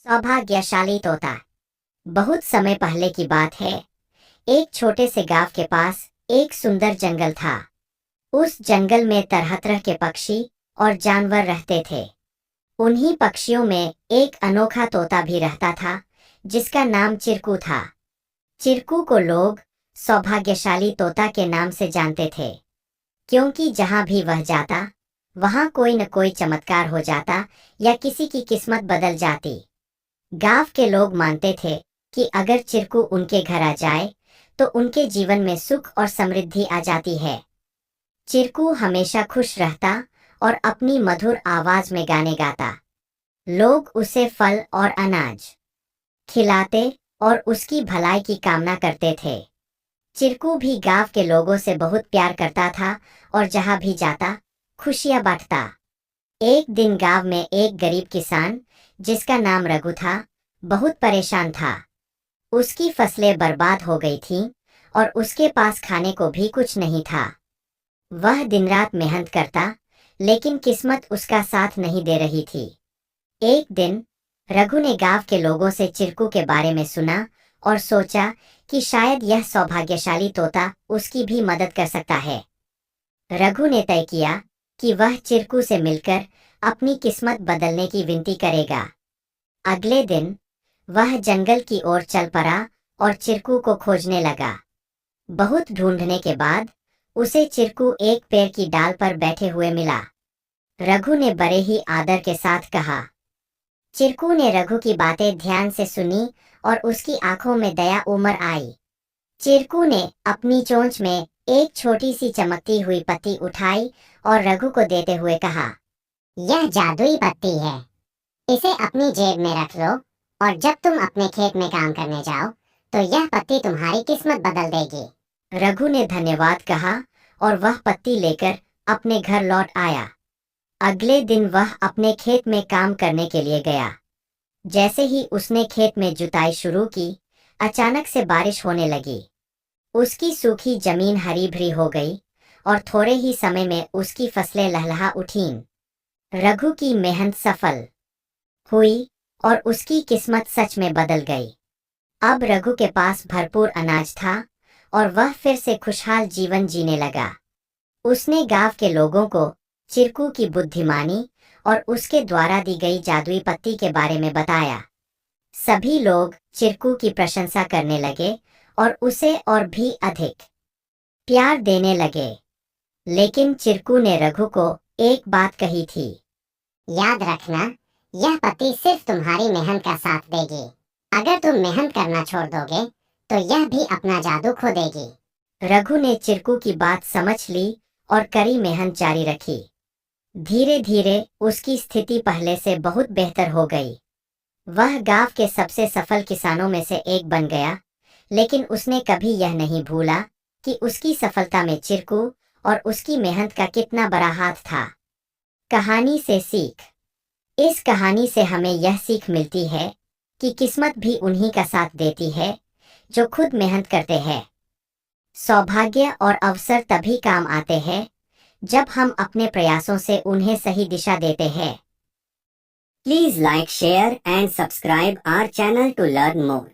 सौभाग्यशाली तोता। बहुत समय पहले की बात है। एक छोटे से गांव के पास एक सुंदर जंगल था। उस जंगल में तरह तरह के पक्षी और जानवर रहते थे। उन्हीं पक्षियों में एक अनोखा तोता भी रहता था, जिसका नाम चिरकू था। चिरकू को लोग सौभाग्यशाली तोता के नाम से जानते थे, क्योंकि जहां भी वह जाता, वहां कोई न कोई चमत्कार हो जाता या किसी की किस्मत बदल जाती। गांव के लोग मानते थे कि अगर चिरकू उनके घर आ जाए तो उनके जीवन में सुख और समृद्धि आ जाती है। चिरकू हमेशा खुश रहता और अपनी मधुर आवाज में गाने गाता। लोग उसे फल और अनाज खिलाते और उसकी भलाई की कामना करते थे। चिरकू भी गांव के लोगों से बहुत प्यार करता था और जहां भी जाता खुशियां बांटता। एक दिन गांव में एक गरीब किसान, जिसका नाम रघु था, बहुत परेशान था। उसकी फसलें बर्बाद हो गई थीं और उसके पास खाने को भी कुछ नहीं था। वह दिन रात मेहनत करता, लेकिन किस्मत उसका साथ नहीं दे रही थी। एक दिन रघु ने गांव के लोगों से चिरकू के बारे में सुना और सोचा कि शायद यह सौभाग्यशाली तोता उसकी भी मदद कर सकता है। रघु ने तय किया कि वह चिरकू से मिलकर अपनी किस्मत बदलने की विनती करेगा। अगले दिन वह जंगल की ओर चल पड़ा और चिरकू को खोजने लगा। बहुत ढूंढने के बाद उसे चिरकू एक पेड़ की डाल पर बैठे हुए मिला। रघु ने बड़े ही आदर के साथ कहा। चिरकू ने रघु की बातें ध्यान से सुनी और उसकी आंखों में दया उमड़ आई। चिरकू ने अपनी चोंच में एक छोटी सी चमकती हुई पत्ती उठाई और रघु को देते हुए कहा, यह जादुई पत्ती है, इसे अपनी जेब में रख लो और जब तुम अपने खेत में काम करने जाओ तो यह पत्ती तुम्हारी किस्मत बदल देगी। रघु ने धन्यवाद कहा और वह पत्ती लेकर अपने घर लौट आया। अगले दिन वह अपने खेत में काम करने के लिए गया। जैसे ही उसने खेत में जुताई शुरू की, अचानक से बारिश होने लगी। उसकी सूखी जमीन हरी भरी हो गई और थोड़े ही समय में उसकी फसलें लहलहा उठीं। रघु की मेहनत सफल हुई और उसकी किस्मत सच में बदल गई। अब रघु के पास भरपूर अनाज था और वह फिर से खुशहाल जीवन जीने लगा। उसने गांव के लोगों को चिरकू की बुद्धिमानी और उसके द्वारा दी गई जादुई पत्ती के बारे में बताया। सभी लोग चिरकू की प्रशंसा करने लगे और उसे और भी अधिक प्यार देने लगे। लेकिन चिरकू ने रघु को एक बात कही थी, याद रखना, यह पत्ती सिर्फ तुम्हारी मेहनत का साथ देगी। अगर तुम मेहनत करना छोड़ दोगे तो यह भी अपना जादू खो देगी। रघु ने चिरकू की बात समझ ली और कड़ी मेहनत जारी रखी। धीरे धीरे उसकी स्थिति पहले से बहुत बेहतर हो गई। वह गांव के सबसे सफल किसानों में से एक बन गया। लेकिन उसने कभी यह नहीं भूला कि उसकी सफलता में चिरकू और उसकी मेहनत का कितना बड़ा हाथ था। कहानी से सीख। इस कहानी से हमें यह सीख मिलती है कि किस्मत भी उन्हीं का साथ देती है जो खुद मेहनत करते हैं। सौभाग्य और अवसर तभी काम आते हैं जब हम अपने प्रयासों से उन्हें सही दिशा देते हैं। Please like, share and subscribe our channel to learn more.